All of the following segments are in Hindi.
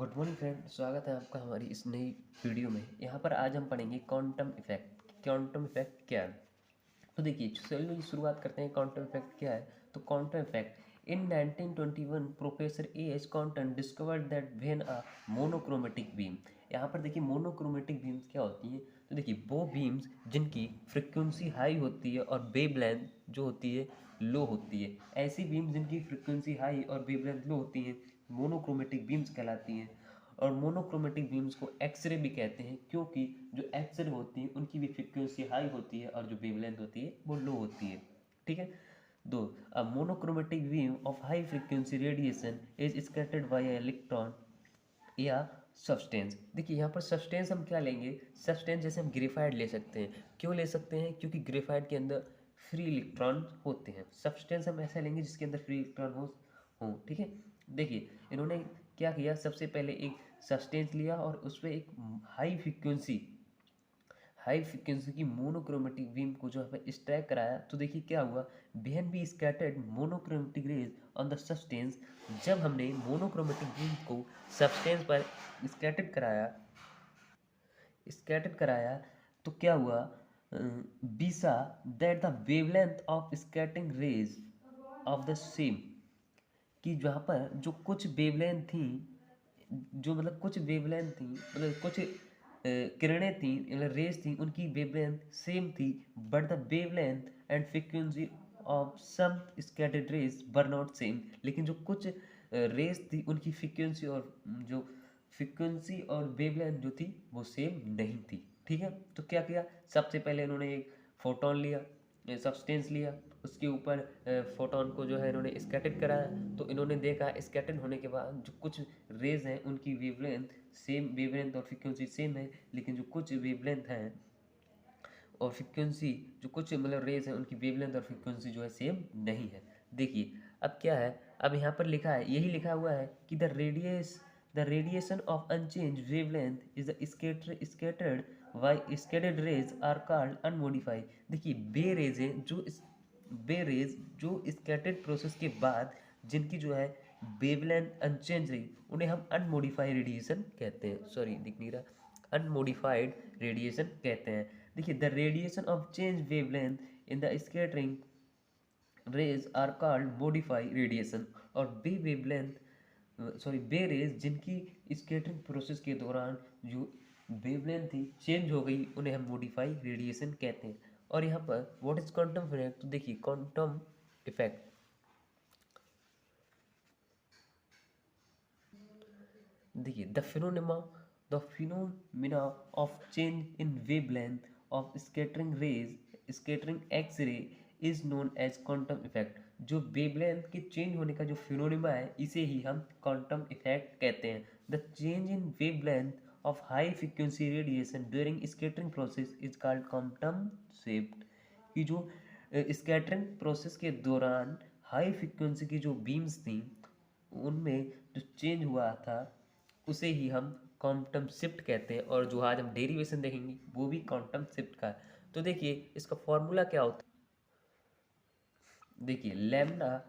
गुड मॉर्निंग फ्रेंड, स्वागत है आपका हमारी इस नई वीडियो में। यहाँ पर आज हम पढ़ेंगे क्वांटम इफेक्ट। क्वांटम इफेक्ट क्या है? तो देखिए, चलिए शुरुआत करते हैं। क्वांटम इफेक्ट क्या है? तो quantum effect in 1921 professor A H quantum discovered that when a monochromatic beam. यहाँ पर देखिए मोनोक्रोमेटिक बीम्स क्या होती हैं। तो देखिए वो बीम्स जिनकी फ्रिक्वेंसी हाई होती है और वेवलेंथ जो होती है लो होती है, ऐसी बीम जिनकी फ्रिक्वेंसी हाई और वेवलेंथ लो होती हैं मोनोक्रोमेटिक बीम्स कहलाती हैं। और मोनोक्रोमेटिक बीम्स को एक्सरे भी कहते हैं, क्योंकि जो एक्सरे होती है उनकी भी फ्रिक्वेंसी हाई होती है और जो वेवलेंथ होती है वो लो होती है। ठीक है। दो, a monochromatic beam of high frequency radiation is scattered by electron या सब्सटेंस। देखिए यहाँ पर सब्सटेंस हम क्या लेंगे? सब्सटेंस जैसे हम ग्रेफाइट ले सकते हैं। क्यों ले सकते हैं? क्योंकि ग्रेफाइट के अंदर फ्री इलेक्ट्रॉन होते हैं। सब्सटेंस हम ऐसा लेंगे जिसके अंदर फ्री इलेक्ट्रॉन हो। ठीक है। देखिए इन्होंने क्या किया, सबसे पहले एक सब्सटेंस लिया और उस पर एक हाई फ्रिक्वेंसी की मोनोक्रोमेटिक बीम को जो है स्ट्राइक कराया। तो देखिए क्या हुआ, when we scattered monochromatic rays on the substance. जब हमने मोनोक्रोमेटिक बीम को सब्सटेंस पर स्कैटर्ड कराया तो क्या हुआ, we saw that the wavelength of scattering rays of the same, कि जहाँ पर जो कुछ वेवलेंथ थी, जो मतलब कुछ वेवलेंथ थी, मतलब कुछ किरणें थी, मतलब रेज थी, उनकी वेवलेंथ सेम थी, but the wavelength and frequency of some scattered rays were not same. लेकिन जो कुछ रेज थी उनकी फ्रीक्वेंसी और वेवलेंथ जो थी वो सेम नहीं थी। ठीक है। तो क्या किया, सबसे पहले इन्होंने एक फोटोन लिया, सब्सटेंस लिया, उसके ऊपर फोटोन को जो है इन्होंने स्कैटर्ड कराया। तो इन्होंने देखा स्कैटर्ड होने के बाद जो कुछ रेज हैं उनकी वेवलेंथ और फ्रीक्वेंसी सेम है, लेकिन जो कुछ वेवलेंथ हैं और फ्रीक्वेंसी, जो कुछ मतलब रेज हैं उनकी वेवलेंथ और फ्रीक्वेंसी जो है सेम नहीं है। देखिए अब क्या है, अब यहाँ पर लिखा है, यही लिखा हुआ है कि the radiation of unchanged wavelength is the scattered why scattered rays are called unmodified. देखिए बे रेज जो स्कैटर्ड प्रोसेस के बाद जिनकी जो है वेवलेंथ अनचेंज रही, उन्हें हम अनमोडिफाइड रेडिएशन कहते हैं। सॉरी, दिख नहीं रहा, अनमोडिफाइड रेडिएशन कहते हैं। देखिए the radiation of change wavelength in the scattering rays are called modify radiation. और बे रेज जिनकी स्कैटरिंग प्रोसेस के दौरान जो वेवलेंथ थी चेंज हो गई, उन्हें हम मॉडिफाई रेडिएशन कहते हैं। और यहाँ पर व्हाट इज क्वांटम इफेक्ट? तो देखिए क्वांटम इफेक्ट, देखिए the phenomena of change in wavelength of scattering X ray is known as quantum effect. जो वेवलेंथ के चेंज होने का जो फिनोमिना है, इसे ही हम क्वांटम इफेक्ट कहते हैं। The change in wavelength of high frequency radiation during scattering process is called quantum shift. कि जो स्कैटरिंग प्रोसेस के दौरान हाई फ्रीक्वेंसी की जो बीम्स थी उनमें जो चेंज हुआ था उसे ही हम क्वांटम शिफ्ट कहते हैं। और जो आज हम डेरिवेशन देखेंगे वो भी क्वांटम शिफ्ट का है। तो देखिए इसका फॉर्मूला क्या होता है। देखिए lambda,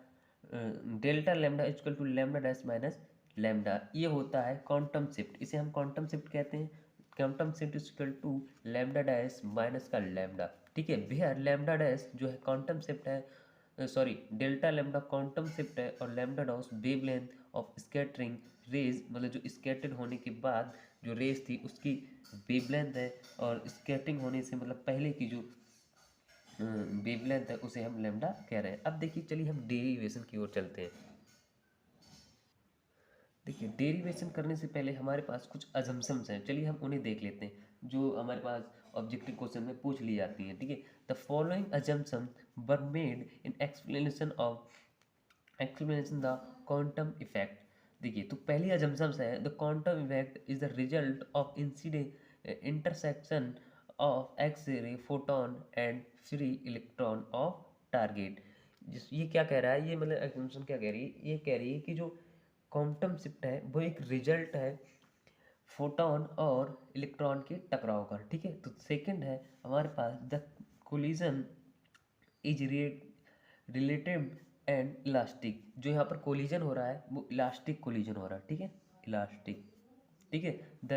delta lambda equal to lambda dash minus lambda, ये होता है क्वांटम शिफ्ट, इसे हम क्वांटम शिफ्ट कहते हैं। Quantum shift equal to lambda dash minus का लैम्डा। ठीक है भैया, लैम्डा डैश जो है क्वांटम शिफ्ट है, sorry delta lambda quantum shift है, और lambda dash wavelength of scattering rays, मतलब जो स्कैटर्ड होने के बाद जो रेज थी उसकी वेवलेंथ है, और स्कैटरिंग होने से मतलब पहले की जो वेवलेंथ है उसे हम लैम्डा कह रहे हैं। अब देखिए चलिए हम डेरिवेशन की ओर चलते हैं। देखिए डेरिवेशन करने से पहले हमारे पास कुछ अजम्पशंस हैं, चलिए हम उन्हें देख लेते हैं जो हमारे पास ऑब्जेक्टिव क्वेश्चन में पूछ ली जाती हैं। ठीक है। The following assumption were made in explanation the quantum effect. देखिए तो पहली अजम्पशंस है, the quantum effect is the result of intersection of X ray photon and free electron of target. जिस ये क्या कह रहा है, ये मतलब एग्जाम्पल क्या कह रही है, ये कह रही है कि जो क्वांटम शिफ्ट है वो एक रिजल्ट है फोटोन और इलेक्ट्रॉन के टकराव का। ठीक है। तो सेकंड है हमारे पास the collision is relative and elastic. जो यहाँ पर कोलिजन हो रहा है वो इलास्टिक कोलिजन हो रहा है। ठीक है, इलास्टिक। ठीक है। The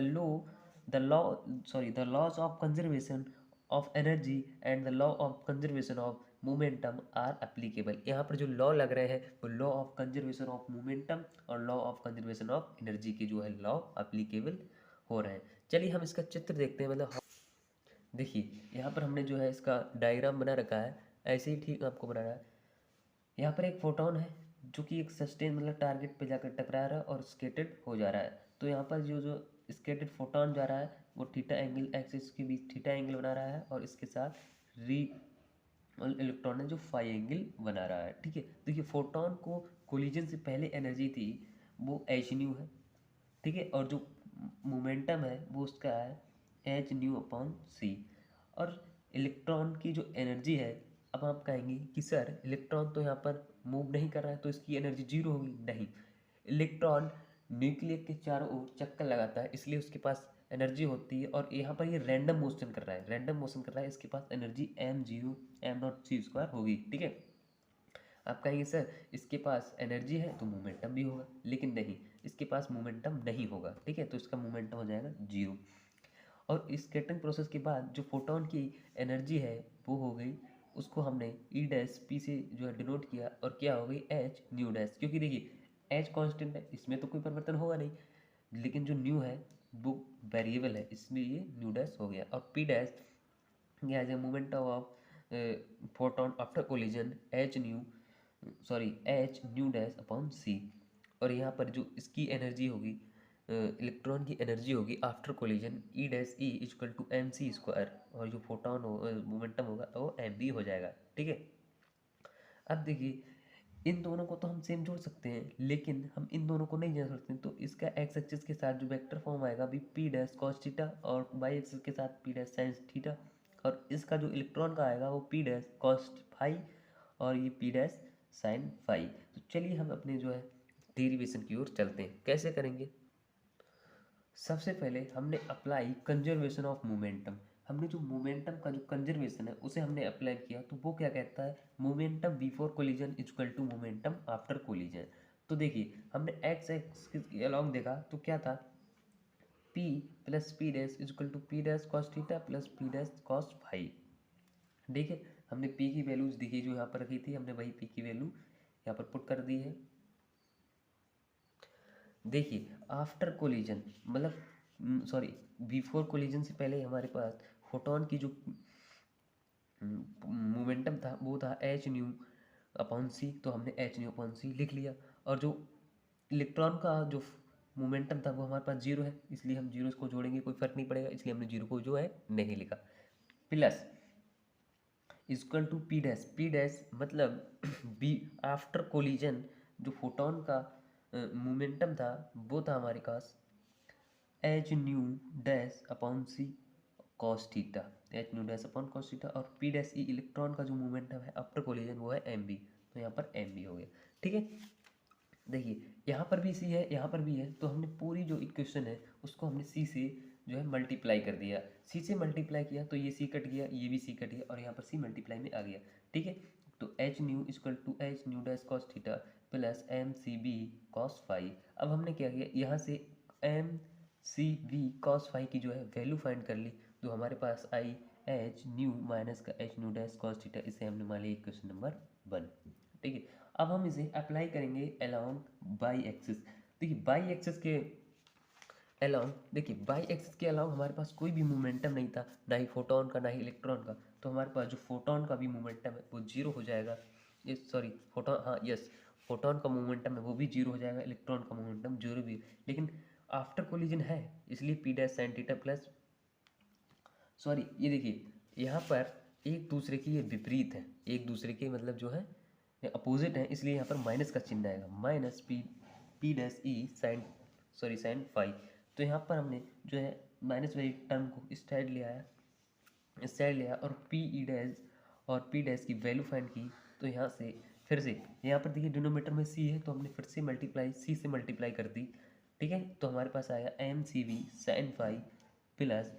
laws of conservation of energy and the law of conservation of momentum are applicable. यहाँ पर जो लॉ लग रहे हैं वो law of conservation of momentum और law of conservation of energy के जो है लॉ एप्लीकेबल हो रहे हैं। चलिए हम इसका चित्र देखते हैं, मतलब देखिए यहाँ पर हमने जो है इसका डायग्राम बना रखा है, ऐसे ही ठीक आपको बनाना है। यहाँ पर एक फोटोन है जो कि एक सस्टेन मतलब टारगेट पे जाकर टकरा रहा है और स्केटेड हो जा रहा है। तो यहाँ पर जो जो स्केटेड फोटोन जा रहा है वो थीटा एंगल एक्सिस के बीच थीटा एंगल बना रहा है और इसके साथ री इलेक्ट्रॉन है जो फाई एंगल बना रहा है। ठीक है, देखिए फोटोन को कोलिजन से पहले एनर्जी थी वो एच न्यू है। ठीक है, और जो मोमेंटम है वो उसका है एच न्यू अपॉन सी। और इलेक्ट्रॉन की जो एनर्जी है, अब आप कहेंगे कि सर इलेक्ट्रॉन तो यहाँ पर मूव नहीं कर रहा है तो इसकी एनर्जी जीरो होगी। नहीं, इलेक्ट्रॉन न्यूक्लियस के चारों ओर चक्कर लगाता है इसलिए उसके पास एनर्जी होती है। और यहाँ पर ये रैंडम मोशन कर रहा है, रैंडम मोशन कर रहा है, इसके पास energy M zero M not C square होगी। ठीक है, आप कहेंगे सर इसके पास एनर्जी है तो मोमेंटम भी होगा, लेकिन नहीं, इसके पास मोमेंटम नहीं होगा। ठीक है, तो इसका मोमेंटम हो जाएगा जीरो। और स्कैटरिंग प्रोसेस के बाद जो फोटोन की एनर्जी है वो हो गई, उसको हमने ई डैश पी से जो है डिनोट किया और क्या हो गई एच न्यू डैश। क्योंकि देखिए एच कांस्टेंट है, इसमें तो कोई परिवर्तन होगा नहीं, लेकिन जो न्यू है वो वेरिएबल है इसलिए ये न्यू डैश हो गया। और पी डैश क्या है, momentum of photon after collision h nu dash upon c. और यहाँ पर जो इसकी एनर्जी होगी, इलेक्ट्रॉन की एनर्जी होगी after collision E dash E equal to M C square, और जो फोटोन हो मोमेंटम होगा वो एम बी हो जाएगा। ठीक है, अब देखिए इन दोनों को तो हम सेम जोड़ सकते हैं लेकिन हम इन दोनों को नहीं जोड़ सकते, तो इसका एक्स एक्सिस के साथ जो वेक्टर फॉर्म आएगा अभी पी डैश कॉस थीटा और वाई एक्सिस के साथ पी डैश साइन थीटा। और इसका जो इलेक्ट्रॉन का आएगा वो पी डैश कॉस फाई और ये पी डैश साइन फाई। तो चलिए हम अपने जो है डेरिवेशन की ओर चलते हैं। कैसे करेंगे, सबसे पहले हमने अप्लाई कंजर्वेशन ऑफ मोमेंटम। हमने जो मोमेंटम का जो कंजर्वेशन है उसे हमने अप्लाई किया, तो वो क्या कहता है, momentum before collision equal to momentum after collision. तो देखिए हमने एक्स एक्स के अलॉन्ग देखा तो क्या था, P plus P dash equal to P dash cos theta plus P dash cos phi. ठीक है, हमने P की वैल्यूज देखी जो यहाँ पर रखी थी, हमने वही P की वैल्यू यहाँ पर पुट कर दी है। देखिए आफ्टर कोलिजन मतलब सॉरी बिफोर कोलिजन से पहले हमारे पास फोटोन की जो मोमेंटम था वो था एच न्यू अपॉन सी, तो हमने एच न्यू अपॉन सी लिख लिया। और जो इलेक्ट्रॉन का जो मोमेंटम था वो हमारे पास जीरो है इसलिए हम जीरो को जोड़ेंगे, कोई फर्क नहीं पड़ेगा, इसलिए हमने जीरो को जो है नहीं लिखा। Plus equal to P dash मतलब बी आफ्टर कोलिजन जो फोटोन का मोमेंटम था वो था हमारे पास h nu dash upon c cos theta, h nu dash upon cos theta. और पी डैश ई इलेक्ट्रॉन का जो मोमेंटम है आफ्टर कोलिजन वो है एम बी, तो यहाँ पर एम बी हो गया। ठीक है, देखिए यहाँ पर भी सी है यहाँ पर भी है, तो हमने पूरी जो इक्वेशन है उसको हमने सी से जो है मल्टीप्लाई कर दिया। सी से मल्टीप्लाई किया तो ये सी कट गया, ये भी सी कट गया और यहाँ पर सी मल्टीप्लाई में आ गया। ठीक है, तो H nu equal to H nu dash cos theta plus M C V cos phi. अब हमने क्या किया, यहाँ से M C V cos phi की जो है वैल्यू फाइंड कर ली, तो हमारे पास आई एच न्यू माइनस का H nu dash cos theta, इसे हमने मान लिया इक्वेशन नंबर 1। ठीक है, अब हम इसे अप्लाई करेंगे अलोंग बाई एक्सिस। देखिए बाई एक्सिस के अलोंग, देखिए बाई एक्सिस के अलोंग हमारे पास कोई भी मोमेंटम नहीं था, ना ही फोटोन का ना ही इलेक्ट्रॉन का, तो हमारे पास जो फोटोन का भी मोमेंटम है वो जीरो हो जाएगा। ये सॉरी फोटोन, हाँ यस, फोटोन का मोमेंटम है वो भी जीरो हो जाएगा, इलेक्ट्रॉन का मोमेंटम जीरो भी, लेकिन आफ्टर कोलिजन है इसलिए P dash sine theta plus sorry ये देखिए यहाँ पर एक दूसरे के ये विपरीत है, एक दूसरे के मतलब जो है अपोजिट है, इसलिए यहाँ पर माइनस का चिन्ह आएगा, minus P dash E sine phi. तो यहाँ पर हमने जो है माइनस वाली टर्म को इस साइड ले आया, इस साइड ले आया और पी ई डैश और पी डैश की वैल्यू फाइंड की। तो यहाँ से फिर से यहाँ पर देखिए डिनोमीटर में सी है तो हमने फिर से मल्टीप्लाई सी से मल्टीप्लाई कर दी। ठीक है, तो हमारे पास आएगा M C V sine phi plus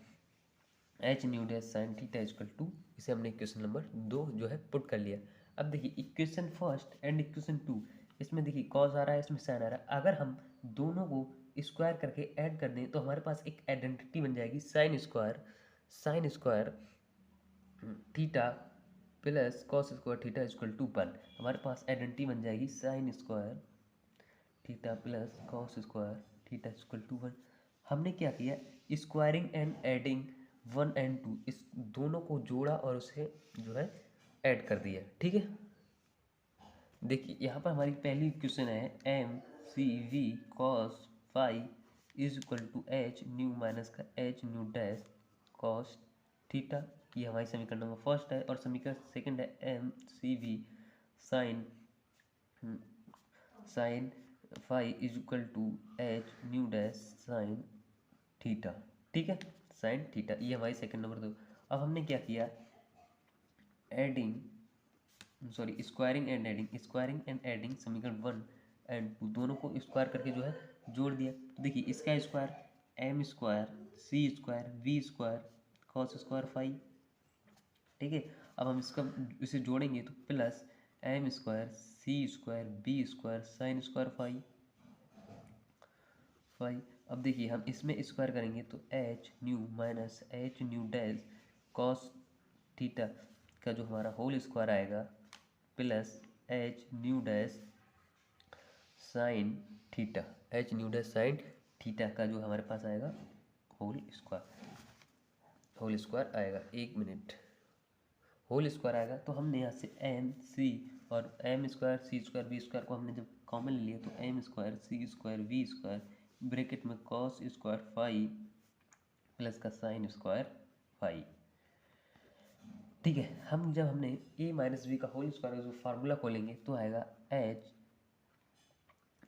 H nu dash sine theta equal to, इसे हमने इक्वेशन नंबर 2 जो है पुट कर लिया। अब देखिए इक्वेशन फर्स्ट एंड इक्वेशन 2, इसमें देखिए कॉस आ रहा है इसमें साइन आ रहा है, अगर हम दोनों को स्क्वायर करके ऐड कर दें तो हमारे पास एक आइडेंटिटी बन जाएगी sine square theta plus cos square theta equal to 1। हमारे पास आइडेंटिटी बन जाएगी sine square theta plus cos square theta equal to 1। हमने क्या किया, स्क्वायरिंग एंड एडिंग 1 and 2, इस दोनों को जोड़ा और उसे जो है ऐड कर दिया। ठीक है, देखिए यहाँ पर हमारी पहली क्वेश्चन है M C V cos phi is equal to H nu minus का H nu dash cos theta. ये हमारी समीकरण नंबर फर्स्ट है। और समीकरण सेकंड है M C V sine sine five is equal to H nu dash sine theta. ठीक है, साइन थीटा, ये हमारी सेकंड नंबर 2। अब हमने क्या किया, एडिंग स्क्वायरिंग एंड एडिंग समीकरण 1 and 2 दोनों को स्क्वायर करके जो है जोड़ दिया। तो देखिए इसका square M square C square V square cos square five. ठीक है, अब हम इसे जोड़ेंगे तो plus M square C square B square sine square phi. अब देखिए हम इसमें स्क्वायर करेंगे तो H nu minus H nu dash cos theta का जो हमारा होल स्क्वायर आएगा plus H nu dash sine theta, h nu dash sine theta का जो हमारे पास आएगा होल स्क्वायर आएगा। एक मिनट, होल स्क्वायर आएगा तो हमने यहाँ से एम सी और M square C square V square को हमने जब कॉमन ले लिया तो M square C square V square bracket में कॉस स्क्वायर फाइव प्लस का साइन स्क्वायर फाइव। ठीक है, हमने ए माइनस बी का होल स्क्वायर का जो फार्मूला खोलेंगे तो आएगा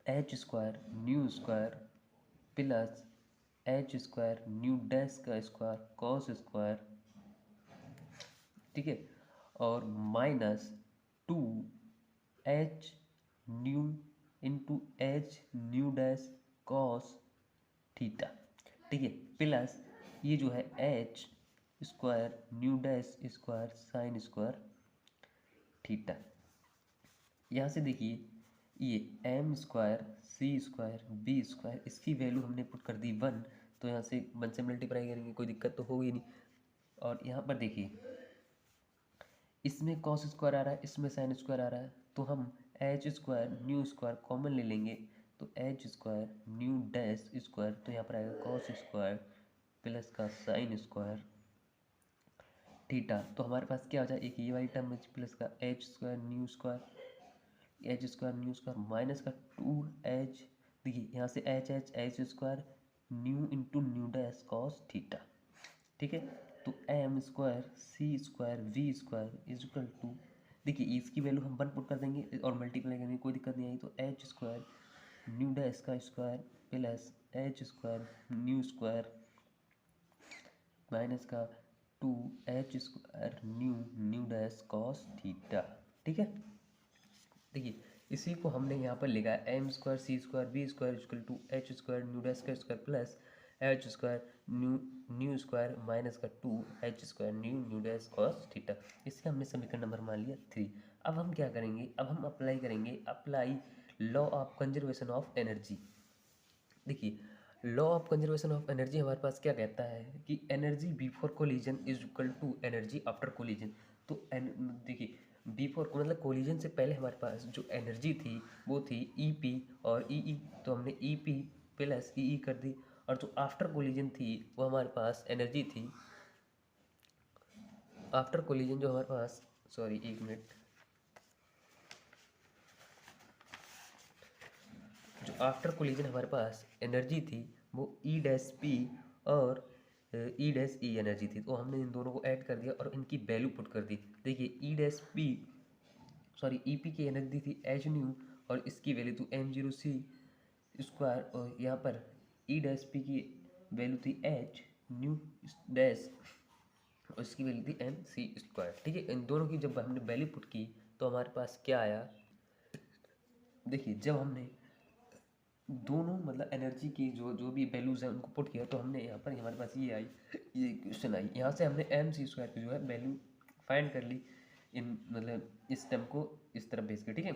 H square nu square plus H square nu dash का स्क्वायर कॉस स्क्वायर। ठीक है, और minus 2 H nu into h nu dash cos theta. ठीक है, प्लस ये जो है H square nu dash square sine square theta. यहाँ से देखिए ये M square C square B square इसकी वैल्यू हमने पुट कर दी 1, तो यहाँ से 1 से मल्टीप्लाई करेंगे कोई दिक्कत तो होगी नहीं। और यहाँ पर देखिए इसमें कॉस स्क्वायर आ रहा है, इसमें साइन स्क्वायर आ रहा है, तो हम H square nu square common ले लेंगे तो H square nu dash square, तो यहाँ पर आएगा कॉस स्क्वायर प्लस का साइन स्क्वायर थीटा। तो हमारे पास क्या हो जाए, एक ये वाली टर्म प्लस का H square nu square minus का 2h, देखिए यहाँ से H square nu into nu dash cos theta. ठीक है, तो M square C square V square is equal to, देखिए इसकी वैल्यू हम 1 पुट कर देंगे और मल्टीप्लाई करेंगे कोई दिक्कत नहीं आई, तो एच स्क्वायर न्यू डैश का square plus H square nu square minus का 2h square nu dash cos theta. ठीक है, देखिए इसी को हमने यहाँ पर लिखा है M square C square B square equal to h square nu dash का square plus H square nu square minus का 2h square nu dash cos theta. इसे हमने समीकरण नंबर मान लिया 3। अब हम क्या करेंगे, अब हम apply law of conservation of energy. देखिए law of conservation of energy हमारे पास क्या कहता है कि energy before collision is equal to energy after collision. तो देखिए बिफोर मतलब कोलिजन से पहले हमारे पास जो एनर्जी थी वो थी ई और ई, तो हमने ई प्लस ई कर दी। और जो आफ्टर कोलिजन थी वो हमारे पास एनर्जी थी आफ्टर कोलिजन जो हमारे पास, सॉरी एक मिनट, जो आफ्टर कोलिजन हमारे पास एनर्जी थी वो ई डैश पी और ई डैश ई एनर्जी थी। तो हमने इन दोनों को ऐड कर दिया और इनकी वैल्यू पुट कर दी। देखिए ई पी की एनर्जी थी एच न्यू और इसकी वैल्यू थी m0 c स्क्वायर, और यहाँ पर ई डैश पी की वैल्यू थी एच न्यू डैश और इसकी वैल्यू थी एम सी स्क्वायर। ठीक है, इन दोनों की जब हमने वैल्यू पुट की तो हमारे पास क्या आया, देखिए जब हमने दोनों मतलब एनर्जी की जो भी वैल्यूज़ हैं उनको पुट किया तो हमने यहाँ पर हमारे पास ये क्वेश्चन आई। यहाँ से हमने एम सी स्क्वायर की जो है वैल्यू फाइंड कर ली, इन मतलब इस टर्म को इस तरफ भेज के। ठीक है,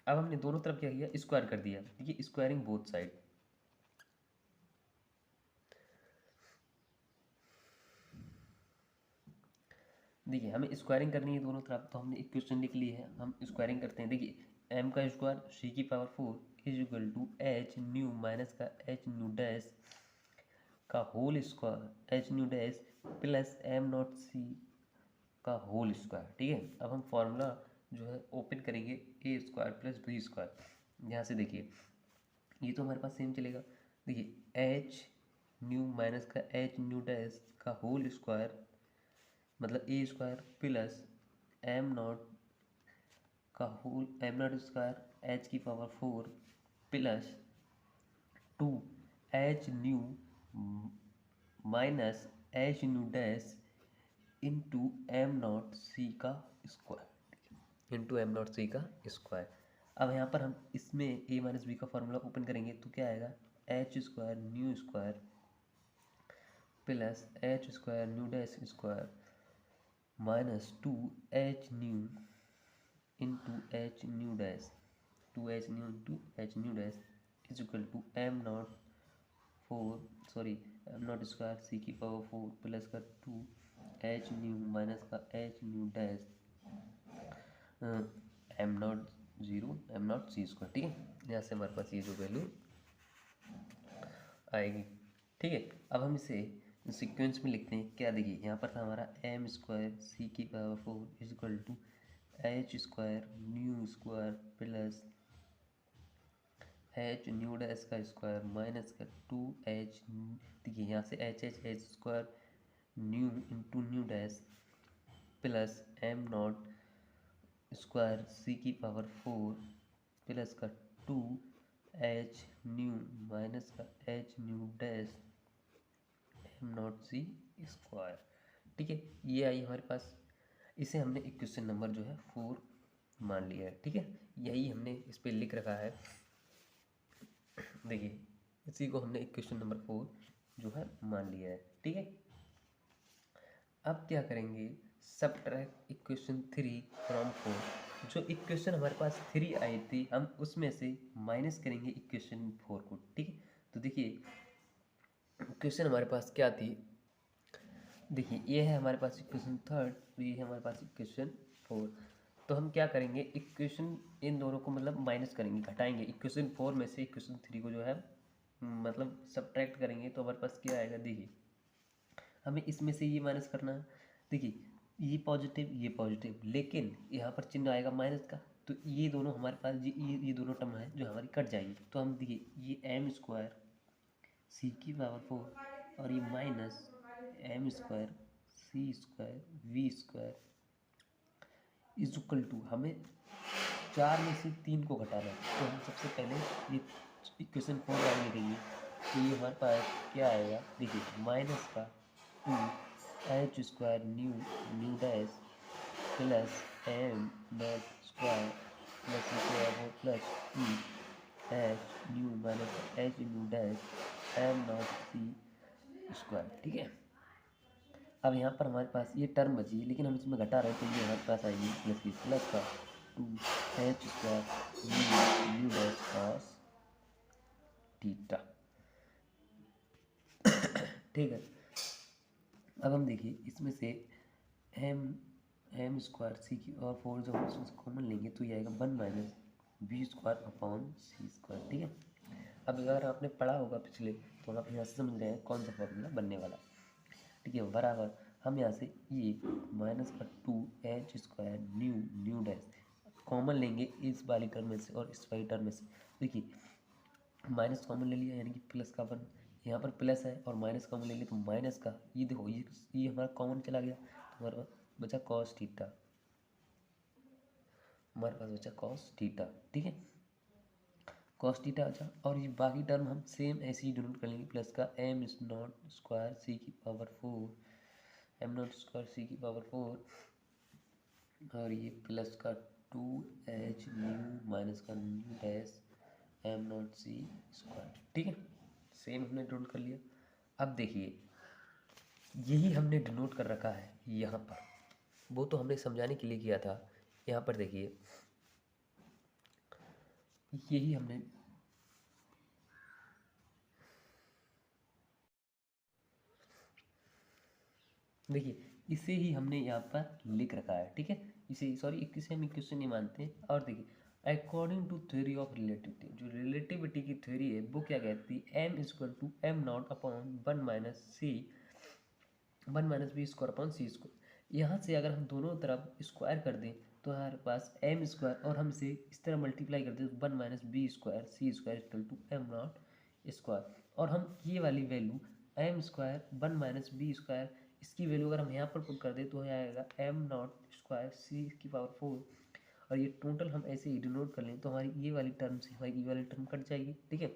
अब हमने दोनों तरफ क्या किया, स्क्वायर कर दिया। ठीक है, स्क्वायरिंग बोथ साइड, देखिए हमें स्क्वायरिंग करनी है दोनों तरफ, तो हमने इक्वेशन लिख ली है, हम स्क्वायरिंग करते हैं। देखिए m का स्क्वायर c की power 4 is equal to H nu minus का एच न्यू डैश का whole square H nu dash plus m not c का होल स्क्वायर। ठीक है, अब हम फॉर्मूला जो है ओपन करेंगे, A square plus B square. यहाँ से देखिए ये तो हमारे पास सेम चलेगा। देखिए एच न्यू माइनस का एच न्यू डैश का होल स्क्वायर मतलब A square plus M naught का whole M not square h की power 4 plus 2 H nu minus H nu dash into M not C का square into M not C का स्क्वायर। अब यहाँ पर हम इसमें ए माइनस बी का फॉर्मूला ओपन करेंगे तो क्या आएगा, H square nu square plus H square nu dash square minus 2h nu into h nu dash 2h nu into h nu dash is equal to M naught 4 M not square C की पावर 4 प्लस का 2h न्यू माइनस का H nu dash M naught 0 M not C square. ठीक है, यहाँ से हमारे पास ये जो वैल्यू आएगी। ठीक है, अब हम इसे सीक्वेंस में लिखते हैं। क्या देखिए यहाँ पर था हमारा एम स्क्वायर सी की power 4 is equal to h square nu square plus H nu dash का स्क्वायर माइनस का 2h। देखिए यहाँ से H square nu into nu dash plus M not square C की पावर 4 प्लस का 2h न्यू माइनस का H nu dash M not C square. ठीक है, ये आई हमारे पास। इसे हमने इक्वेशन नंबर जो है 4 मान लिया है। ठीक है, यही हमने इस पर लिख रखा है। देखिए इसी को हमने इक्वेशन नंबर 4 जो है मान लिया है। ठीक है, अब क्या करेंगे, सबट्रैक्ट इक्वेशन 3 फ्रॉम 4। जो इक्वेशन हमारे पास 3 आई थी हम उसमें से माइनस करेंगे इक्वेशन 4 को। ठीक है, तो देखिए इक्वेशन हमारे पास क्या थी, देखिए ये है हमारे पास इक्वेशन 3 और ये है हमारे पास इक्वेशन 4। तो हम क्या करेंगे, इक्वेशन इन दोनों को मतलब माइनस करेंगे, घटाएंगे। इक्वेशन 4 में से इक्वेशन 3 को जो है मतलब सब्ट्रैक्ट करेंगे तो हमारे पास क्या आएगा। देखिए हमें इसमें से ये माइनस करना है। देखिए ये पॉजिटिव लेकिन यहाँ पर चिन्ह आएगा माइनस का, तो ये दोनों हमारे पास ये दोनों टर्म है जो हमारी कट जाएगी। तो हम देखिए ये एम स्क्वायर सी की पावर 4 और ये minus M square C square V square is equal to, हमें 4 में से 3 को घटाना है। तो हम सबसे पहले ये इक्वेशन 4 वाली लिखेंगे। तो ये हमारे पास क्या आएगा, देखिए माइनस का 2 H square nu dash plus M not square plus square plus 2 H nu minus H nu dash M not C square. ठीक है, अब यहाँ पर हमारे पास ये टर्म बची है लेकिन हम इसमें घटा रहे हैं तो ये हमारे पास आएगी प्लस की प्लस का 2h square nu dash cos theta. ठीक है, अब हम देखिए इसमें से एम स्क्वायर सी की और 4 जब हम इसमें से कॉमन लेंगे तो ये आएगा 1 माइनस बी स्क्वायर अपॉन सी स्क्वायर। ठीक है, अब अगर आपने पढ़ा होगा पिछले तो आप यहाँ से समझ रहे हैं कौन सा फॉर्मूला बनने वाला। ठीक है, बराबर हम यहाँ से ये माइनस का 2h square nu dash common लेंगे इस वाली टर्म में से और इस वाली टर्म में से। देखिए माइनस कॉमन ले लिया यानी कि प्लस का 1, यहाँ पर प्लस है और माइनस कॉमन ले लिया तो माइनस का ये देखो ये हमारा कॉमन चला गया तो हमारे पास बचा कॉस थीटा, हमारे पास बचा कॉस थीटा। ठीक है, कॉस थीटा बचा और ये बाकी टर्म हम सेम ऐसे ही डिनोट कर लेंगे। प्लस का M is not square C की power 4 M not square C की पावर 4 और ये प्लस का 2h न्यू माइनस का nu dash M not C square. ठीक है, सेम हमने डिनोट कर लिया। अब देखिए यही हमने डिनोट कर रखा है यहाँ पर, वो तो हमने समझाने के लिए किया था। यहाँ पर देखिए यही हमने देखिए इसे ही हमने यहाँ पर लिख रखा है, ठीक है। इसे हम इक्वेशन नहीं मानते हैं। और देखिए according to theory of relativity, जो रिलेटिविटी की थ्योरी है वो क्या कहती है, m equal to M not upon 1 - b² upon c²। यहाँ से अगर हम दोनों तरफ स्क्वायर कर दें तो हमारे पास m स्क्वायर, और हम इसे इस तरह मल्टीप्लाई कर दें तो 1 - b² c² equal to M not square. और हम ये वाली वैल्यू m स्क्वायर 1 - b², इसकी वैल्यू अगर हम यहाँ पर पुट कर दें तो यह आएगा m नॉट स्क्वायर c⁴। और ये टोटल हम ऐसे ही डिनोट कर लें तो हमारी ये वाली टर्म से हमारी ये वाली टर्म कट जाएगी, ठीक है।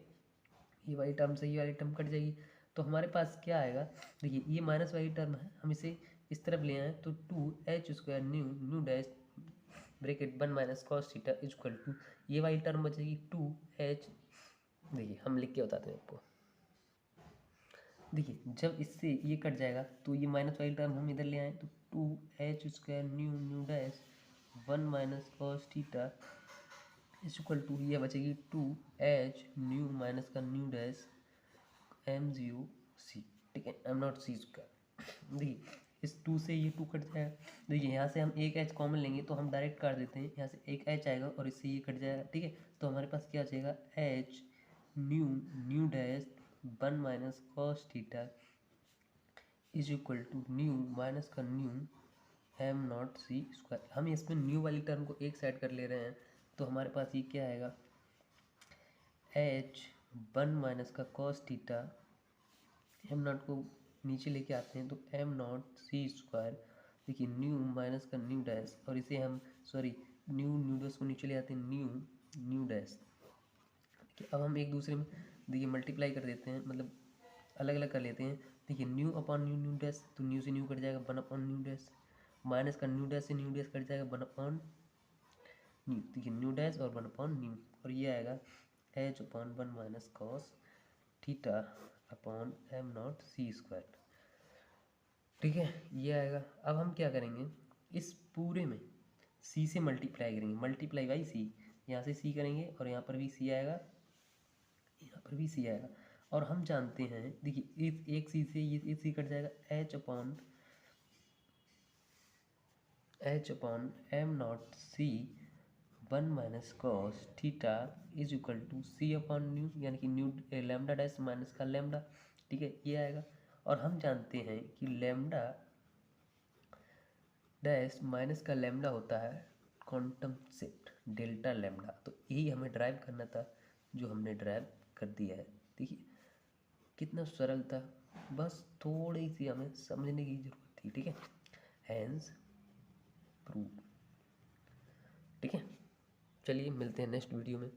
ये वाली टर्म से ये वाली टर्म कट जाएगी, तो हमारे पास क्या आएगा, देखिए ये माइनस वाली टर्म है, हम इसे इस तरफ ले आए तो 2h² nu dash bracket 1 - cos theta equal to, ये वाली टर्म बचेगी 2h। देखिए हम लिख के बताते हैं आपको। देखिए जब इससे ये कट जाएगा तो ये माइनस वाली टर्म हम इधर ले आए तो 2h² nu dash 1 - cos theta equal to, ये बचेगी 2h न्यू माइनस का न्यू डैश m0c, ठीक है, m नॉट c²। देखिए इस 2 से ये 2 कट जाएगा। देखिए यहाँ से हम एक h कॉमन लेंगे तो हम डायरेक्ट काट देते हैं, यहाँ से एक h आएगा और इससे ये कट जाएगा, ठीक है। तो हमारे पास क्या बचेगा, h nu dash 1 - cos theta is equal to nu minus का न्यू m नॉट c²। हम इसमें न्यू वाली टर्म को एक साइड कर ले रहे हैं तो हमारे पास ये क्या आएगा, h 1 - का cos थीटा, m नॉट को नीचे लेके आते हैं तो m नॉट c²। देखिए न्यू माइनस का न्यू डैश, और इसे हम न्यू डैश को नीचे ले आते हैं न्यू डैश। अब हम एक दूसरे में देखिए मल्टीप्लाई कर देते हैं, मतलब अलग अलग कर लेते हैं। देखिए न्यू अपॉन न्यू डैश, तो न्यू से न्यू कट जाएगा 1 अपॉन न्यू डैश, माइनस का न्यू डैश से न्यू डैश कट जाएगा 1 अपॉन न्यू, देखिए न्यू डैश और 1 अपॉन न्यू, और ये आएगा h upon 1 - cos theta upon m not c², ठीक है, ये आएगा। अब हम क्या करेंगे, इस पूरे में c से मल्टीप्लाई करेंगे, मल्टीप्लाई बाई c, यहाँ से c करेंगे और यहाँ पर भी c आएगा, यहाँ पर भी c आएगा। और हम जानते हैं, देखिए इस एक c से ये c कट जाएगा, h upon m not c 1 - cos theta is equal to c upon nu, यानी कि न्यू लैम्डा डैश माइनस का लैम्डा, ठीक है, ये आएगा। और हम जानते हैं कि लैम्डा डैश माइनस का लैम्डा होता है क्वांटम शिफ्ट डेल्टा लैम्डा, तो यही हमें ड्राइव करना था, जो हमने ड्राइव कर दिया है। देखिए कितना सरल था, बस थोड़ी सी हमें समझने की जरूरत थी, ठीक है, हैंस प्रूव, ठीक है। चलिए मिलते हैं नेक्स्ट वीडियो में।